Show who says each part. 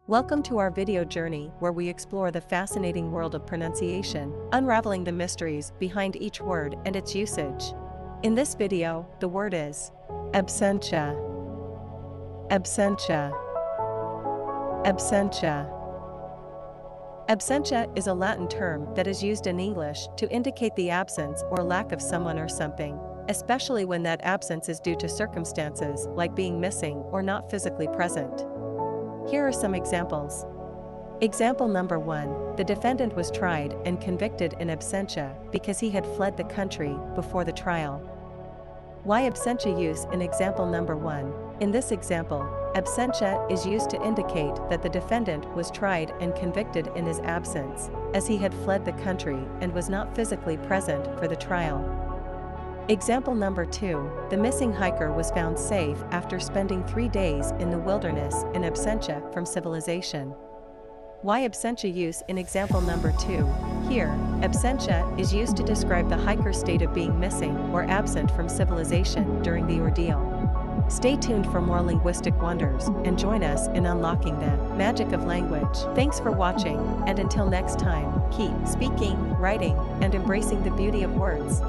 Speaker 1: Welcome to our video journey where we explore the fascinating world of pronunciation, unraveling the mysteries behind each word and its usage. In this video, the word is absentia. Absentia. Absentia. Absentia is a Latin term that is used in English to indicate the absence or lack of someone or something, especially when that absence is due to circumstances like being missing or not physically present. Here are some examples. Example number 1, the defendant was tried and convicted in absentia because he had fled the country before the trial. Why absentia use in example number 1? In this example, absentia is used to indicate that the defendant was tried and convicted in his absence, as he had fled the country and was not physically present for the trial. Example number 2, the missing hiker was found safe after spending 3 days in the wilderness in absentia from civilization. Why absentia use in example number 2? Here, absentia is used to describe the hiker's state of being missing or absent from civilization during the ordeal. Stay tuned for more linguistic wonders and join us in unlocking the magic of language. Thanks for watching, and until next time, keep speaking, writing, and embracing the beauty of words.